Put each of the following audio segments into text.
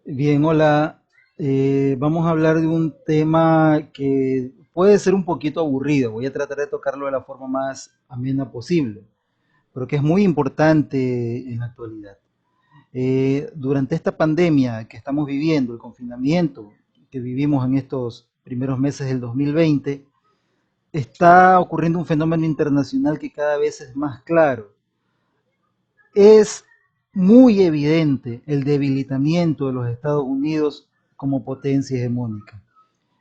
Bien, hola. Vamos a hablar de un tema que puede ser un poquito aburrido. Voy a tratar de tocarlo de la forma más amena posible, pero que es muy importante en la actualidad. Durante esta pandemia que estamos viviendo, el confinamiento que vivimos en estos primeros meses del 2020, está ocurriendo un fenómeno internacional que cada vez es más claro. Es muy evidente el debilitamiento de los Estados Unidos como potencia hegemónica.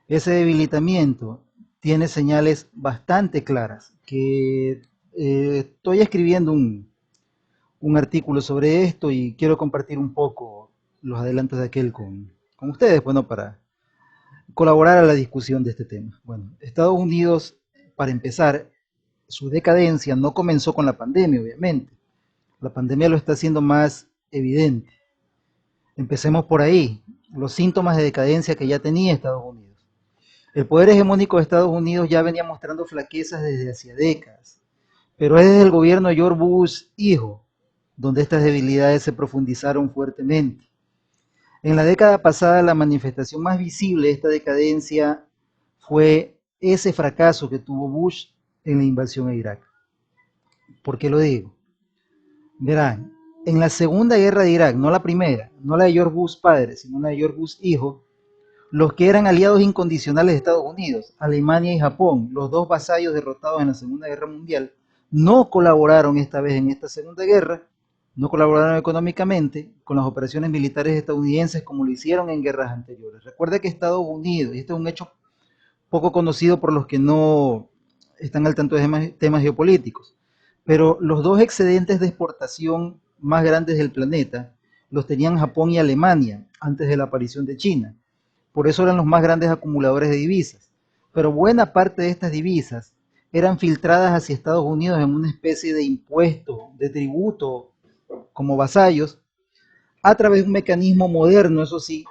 Ese debilitamiento tiene señales bastante claras, que estoy escribiendo un artículo sobre esto y quiero compartir un poco los adelantos de aquel con ustedes, bueno, para colaborar a la discusión de este tema. Bueno, Estados Unidos, para empezar, su decadencia no comenzó con la pandemia, obviamente. La pandemia lo está haciendo más evidente. Empecemos por ahí, los síntomas de decadencia que ya tenía Estados Unidos. El poder hegemónico de Estados Unidos ya venía mostrando flaquezas desde hacía décadas, pero es desde el gobierno de George Bush hijo donde estas debilidades se profundizaron fuertemente. En la década pasada la manifestación más visible de esta decadencia fue ese fracaso que tuvo Bush en la invasión a Irak. ¿Por qué lo digo? Verán, en la segunda guerra de Irak, no la primera, no la de George Bush padre, sino la de George Bush hijo, los que eran aliados incondicionales de Estados Unidos, Alemania y Japón, los dos vasallos derrotados en la Segunda Guerra Mundial, no colaboraron esta vez en esta Segunda Guerra, no colaboraron económicamente con las operaciones militares estadounidenses como lo hicieron en guerras anteriores. Recuerda que Estados Unidos, y este es un hecho poco conocido por los que no están al tanto de temas geopolíticos, pero los dos excedentes de exportación más grandes del planeta los tenían Japón y Alemania antes de la aparición de China. Por eso eran los más grandes acumuladores de divisas. Pero buena parte de estas divisas eran filtradas hacia Estados Unidos en una especie de impuesto, de tributo, como vasallos, a través de un mecanismo moderno, eso sí,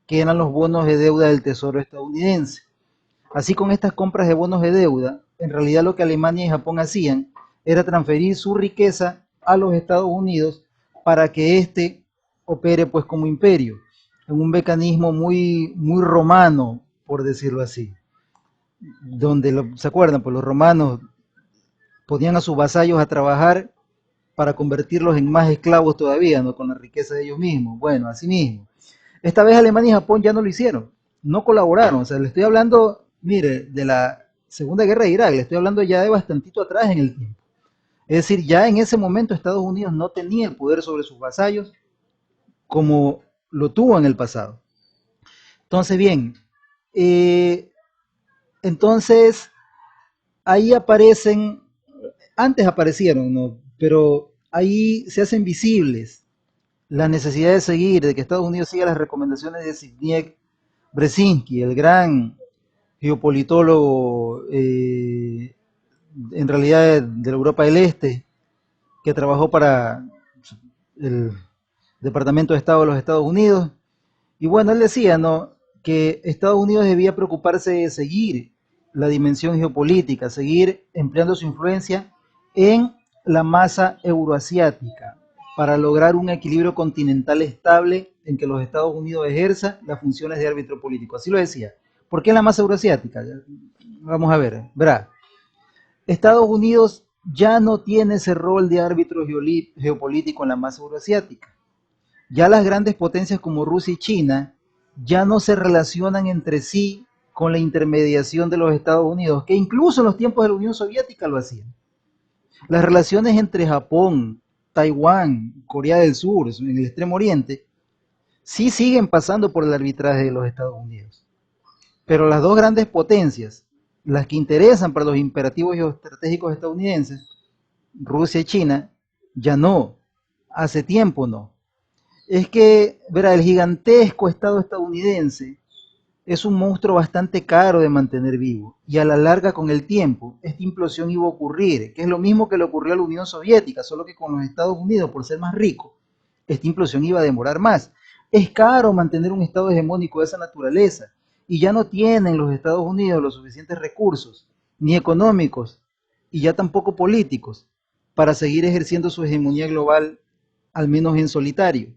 que eran los bonos de deuda del Tesoro estadounidense. Así, con estas compras de bonos de deuda, en realidad lo que Alemania y Japón hacían era transferir su riqueza a los Estados Unidos para que éste opere pues como imperio, en un mecanismo muy romano, por decirlo así, donde, ¿se acuerdan? Pues los romanos ponían a sus vasallos a trabajar para convertirlos en más esclavos todavía, ¿no? Con la riqueza de ellos mismos. Bueno, así mismo. Esta vez Alemania y Japón ya no lo hicieron, no colaboraron. O sea, le estoy hablando, mire, de la Segunda Guerra de Irak, le estoy hablando ya de bastantito atrás en el tiempo. Es decir, ya en ese momento Estados Unidos no tenía el poder sobre sus vasallos como lo tuvo en el pasado. Entonces, bien, eh, entonces ahí aparecen, antes aparecieron, ¿no? Pero ahí se hacen visibles la necesidad de seguir, de que Estados Unidos siga las recomendaciones de Zbigniew Brzezinski, el gran geopolitólogo en realidad de la Europa del Este, que trabajó para el Departamento de Estado de los Estados Unidos. Y bueno, él decía, ¿no?, que Estados Unidos debía preocuparse de seguir la dimensión geopolítica, seguir empleando su influencia en la masa euroasiática para lograr un equilibrio continental estable en que los Estados Unidos ejerza las funciones de árbitro político. Así lo decía. ¿Por qué la masa euroasiática? Vamos a ver, verá. Estados Unidos ya no tiene ese rol de árbitro geopolítico en la masa euroasiática. Ya las grandes potencias como Rusia y China ya no se relacionan entre sí con la intermediación de los Estados Unidos, que incluso en los tiempos de la Unión Soviética lo hacían. Las relaciones entre Japón, Taiwán, Corea del Sur, en el Extremo Oriente, sí siguen pasando por el arbitraje de los Estados Unidos. Pero las dos grandes potencias, las que interesan para los imperativos geoestratégicos estadounidenses, Rusia y China, ya no, hace tiempo no. Es que, verá, el gigantesco Estado estadounidense es un monstruo bastante caro de mantener vivo y a la larga con el tiempo esta implosión iba a ocurrir, que es lo mismo que le ocurrió a la Unión Soviética, solo que con los Estados Unidos, por ser más rico, esta implosión iba a demorar más. Es caro mantener un Estado hegemónico de esa naturaleza y ya no tienen los Estados Unidos los suficientes recursos, ni económicos y ya tampoco políticos, para seguir ejerciendo su hegemonía global, al menos en solitario.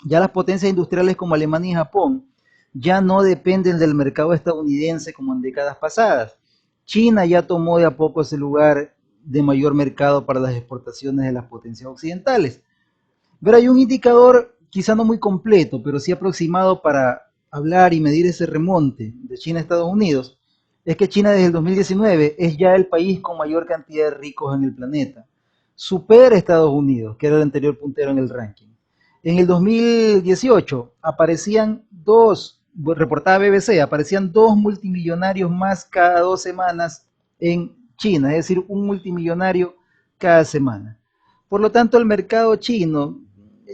Ya las potencias industriales como Alemania y Japón ya no dependen del mercado estadounidense como en décadas pasadas. China ya tomó de a poco ese lugar de mayor mercado para las exportaciones de las potencias occidentales. Pero hay un indicador quizá no muy completo, pero sí aproximado para hablar y medir ese remonte de China a Estados Unidos, es que China desde el 2019 es ya el país con mayor cantidad de ricos en el planeta. Supera a Estados Unidos, que era el anterior puntero en el ranking. En el 2018 aparecían dos, reportada BBC, aparecían dos multimillonarios más cada 2 semanas en China, es decir, un multimillonario cada semana. Por lo tanto, el mercado chino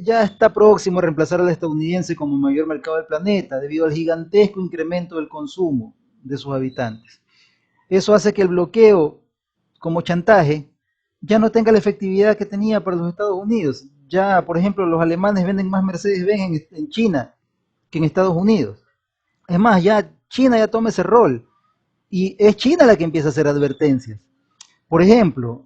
ya está próximo a reemplazar al estadounidense como mayor mercado del planeta debido al gigantesco incremento del consumo de sus habitantes. Eso hace que el bloqueo como chantaje ya no tenga la efectividad que tenía para los Estados Unidos. Ya, por ejemplo, los alemanes venden más Mercedes-Benz en China que en Estados Unidos. Es más, ya China ya toma ese rol y es China la que empieza a hacer advertencias. Por ejemplo,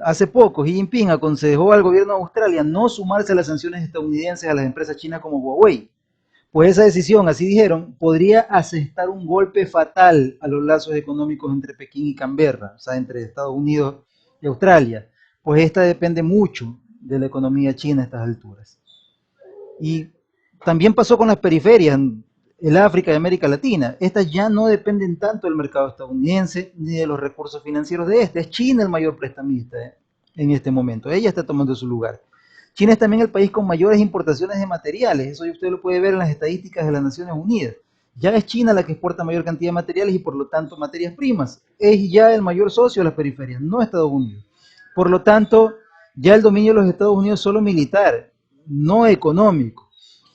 hace poco Xi Jinping aconsejó al gobierno de Australia no sumarse a las sanciones estadounidenses a las empresas chinas como Huawei. Pues esa decisión, así dijeron, podría asestar un golpe fatal a los lazos económicos entre Pekín y Canberra, o sea, entre Estados Unidos y Australia, pues esta depende mucho de la economía china a estas alturas. Y también pasó con las periferias, el África y América Latina. Estas ya no dependen tanto del mercado estadounidense ni de los recursos financieros de este. Es China el mayor prestamista en este momento. Ella está tomando su lugar. China es también el país con mayores importaciones de materiales. Eso usted lo puede ver en las estadísticas de las Naciones Unidas. Ya es China la que exporta mayor cantidad de materiales y por lo tanto materias primas. Es ya el mayor socio de las periferias, no Estados Unidos. Por lo tanto, ya el dominio de los Estados Unidos es solo militar, no económico.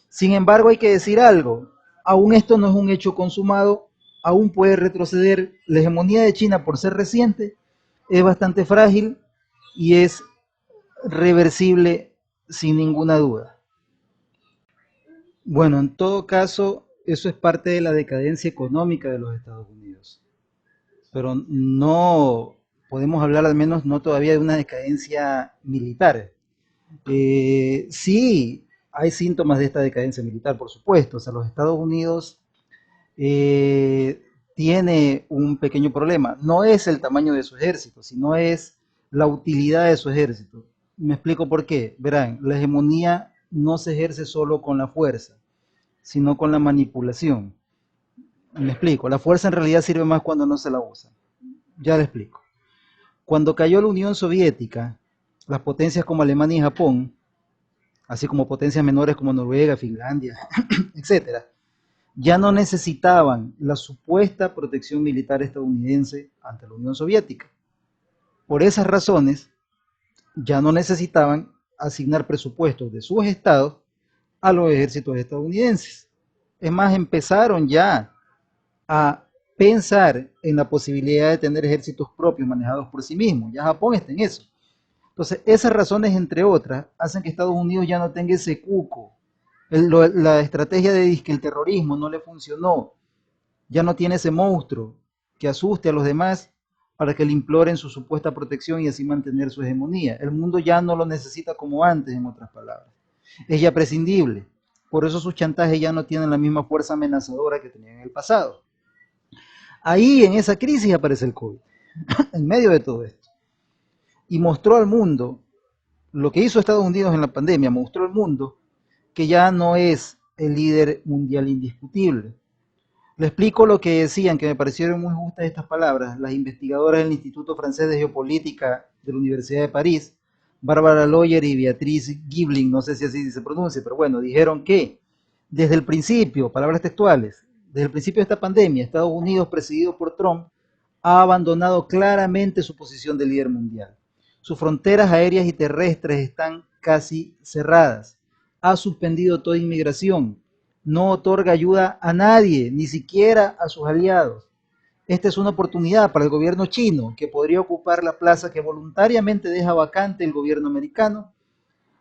Sin embargo, hay que decir algo, aún esto no es un hecho consumado, aún puede retroceder. La hegemonía de China, por ser reciente, es bastante frágil y es reversible sin ninguna duda. Bueno, en todo caso, eso es parte de la decadencia económica de los Estados Unidos, pero no podemos hablar al menos no todavía de una decadencia militar. Sí, hay síntomas de esta decadencia militar, por supuesto. O sea, los Estados Unidos tiene un pequeño problema. No es el tamaño de su ejército, sino es la utilidad de su ejército. Me explico por qué. Verán, la hegemonía no se ejerce solo con la fuerza, sino con la manipulación. Me explico. La fuerza en realidad sirve más cuando no se la usa. Ya le explico. Cuando cayó la Unión Soviética, las potencias como Alemania y Japón, así como potencias menores como Noruega, Finlandia, etcétera, ya no necesitaban la supuesta protección militar estadounidense ante la Unión Soviética. Por esas razones, ya no necesitaban asignar presupuestos de sus estados a los ejércitos estadounidenses. Es más, empezaron ya a pensar en la posibilidad de tener ejércitos propios manejados por sí mismos. Ya Japón está en eso. Entonces, esas razones, entre otras, hacen que Estados Unidos ya no tenga ese cuco. La estrategia de disque el terrorismo no le funcionó. Ya no tiene ese monstruo que asuste a los demás para que le imploren su supuesta protección y así mantener su hegemonía. El mundo ya no lo necesita como antes, en otras palabras. Es ya prescindible. Por eso sus chantajes ya no tienen la misma fuerza amenazadora que tenían en el pasado. Ahí, en esa crisis, aparece el COVID, en medio de todo esto. Y mostró al mundo, lo que hizo Estados Unidos en la pandemia, mostró al mundo que ya no es el líder mundial indiscutible. Le explico lo que decían, que me parecieron muy justas estas palabras, las investigadoras del Instituto Francés de Geopolítica de la Universidad de París, Bárbara Loyer y Beatriz Gibling, no sé si así se pronuncia, pero bueno, dijeron que desde el principio, palabras textuales, desde el principio de esta pandemia, Estados Unidos, presidido por Trump, ha abandonado claramente su posición de líder mundial. Sus fronteras aéreas y terrestres están casi cerradas. Ha suspendido toda inmigración. No otorga ayuda a nadie, ni siquiera a sus aliados. Esta es una oportunidad para el gobierno chino, que podría ocupar la plaza que voluntariamente deja vacante el gobierno americano.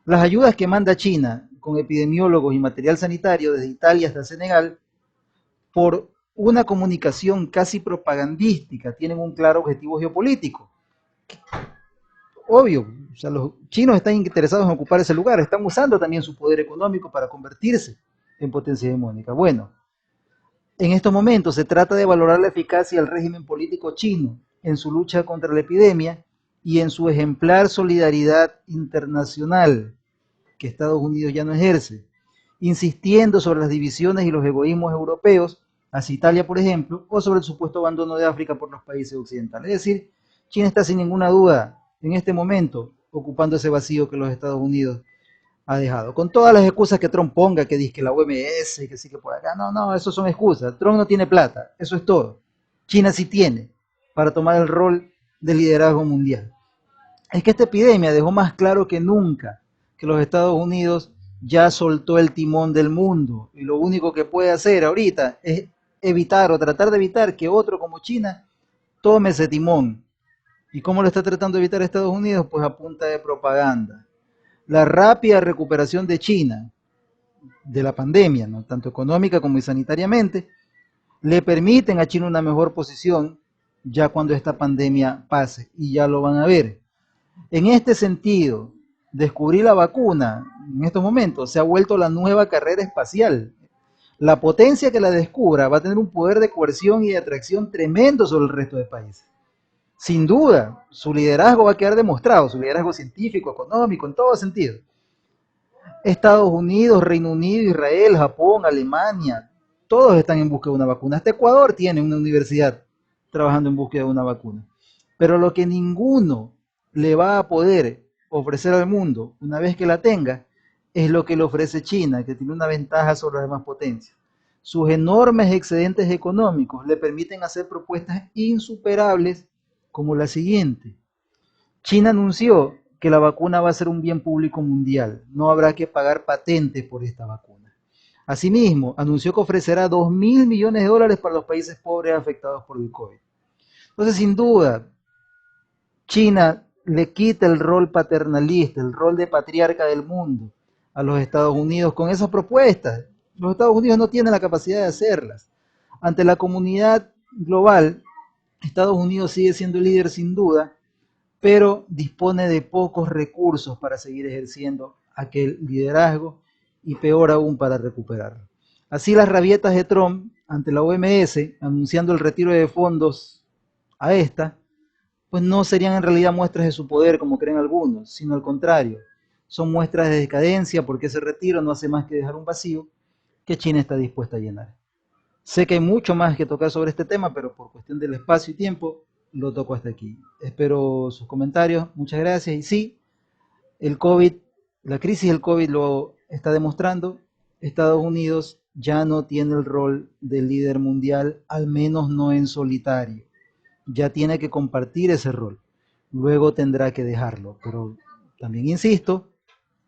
Las ayudas que manda China, con epidemiólogos y material sanitario desde Italia hasta Senegal, por una comunicación casi propagandística, tienen un claro objetivo geopolítico. obvio, o sea, los chinos están interesados en ocupar ese lugar, están usando también su poder económico para convertirse en potencia hegemónica. Bueno, en estos momentos se trata de valorar la eficacia del régimen político chino en su lucha contra la epidemia y en su ejemplar solidaridad internacional que Estados Unidos ya no ejerce, insistiendo sobre las divisiones y los egoísmos europeos, hacia Italia, por ejemplo, o sobre el supuesto abandono de África por los países occidentales. Es decir, China está sin ninguna duda en este momento ocupando ese vacío que los Estados Unidos ha dejado. Con todas las excusas que Trump ponga, que dice que la OMS, que sí que por acá. No, no, eso son excusas. Trump no tiene plata, eso es todo. China sí tiene para tomar el rol de liderazgo mundial. Es que esta epidemia dejó más claro que nunca que los Estados Unidos ya soltó el timón del mundo y lo único que puede hacer ahorita es evitar o tratar de evitar que otro como China tome ese timón. ¿Y cómo lo está tratando de evitar Estados Unidos? Pues a punta de propaganda. La rápida recuperación de China de la pandemia, ¿no? Tanto económica como sanitariamente, le permiten a China una mejor posición ya cuando esta pandemia pase, y ya lo van a ver. En este sentido, descubrir la vacuna en estos momentos se ha vuelto la nueva carrera espacial. La potencia que la descubra va a tener un poder de coerción y de atracción tremendo sobre el resto de países. Sin duda, su liderazgo va a quedar demostrado, su liderazgo científico, económico, en todo sentido. Estados Unidos, Reino Unido, Israel, Japón, Alemania, todos están en busca de una vacuna. Hasta Ecuador tiene una universidad trabajando en búsqueda de una vacuna. Pero lo que ninguno le va a poder ofrecer al mundo una vez que la tenga es lo que le ofrece China, que tiene una ventaja sobre las demás potencias. Sus enormes excedentes económicos le permiten hacer propuestas insuperables como la siguiente. China anunció que la vacuna va a ser un bien público mundial, no habrá que pagar patentes por esta vacuna. Asimismo, anunció que ofrecerá 2.000 millones de dólares para los países pobres afectados por el COVID. Entonces, sin duda, China le quita el rol paternalista, el rol de patriarca del mundo a los Estados Unidos con esas propuestas. Los Estados Unidos no tienen la capacidad de hacerlas. Ante la comunidad global, Estados Unidos sigue siendo el líder sin duda, pero dispone de pocos recursos para seguir ejerciendo aquel liderazgo y peor aún para recuperarlo. Así las rabietas de Trump ante la OMS anunciando el retiro de fondos a esta, pues no serían en realidad muestras de su poder como creen algunos, sino al contrario, son muestras de decadencia porque ese retiro no hace más que dejar un vacío que China está dispuesta a llenar. Sé que hay mucho más que tocar sobre este tema, pero por cuestión del espacio y tiempo lo toco hasta aquí. Espero sus comentarios, muchas gracias. Y sí, el COVID, la crisis del COVID lo está demostrando. Estados Unidos ya no tiene el rol de líder mundial, al menos no en solitario. Ya tiene que compartir ese rol. Luego tendrá que dejarlo. Pero también insisto,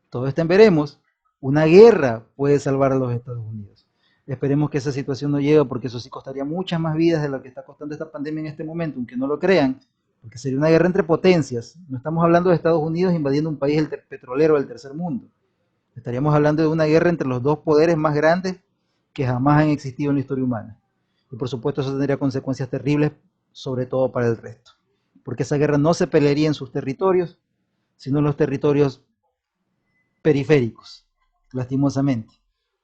todo está en veremos. Una guerra puede salvar a los Estados Unidos. Esperemos que esa situación no llegue, porque eso sí costaría muchas más vidas de lo que está costando esta pandemia en este momento, aunque no lo crean, porque sería una guerra entre potencias. No estamos hablando de Estados Unidos invadiendo un país petrolero del tercer mundo. Estaríamos hablando de una guerra entre los dos poderes más grandes que jamás han existido en la historia humana. Y por supuesto eso tendría consecuencias terribles, sobre todo para el resto. Porque esa guerra no se pelearía en sus territorios, sino en los territorios periféricos, lastimosamente,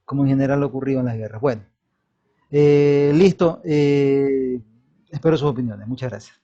como en general ha ocurrido en las guerras. Bueno, listo. Espero sus opiniones. Muchas gracias.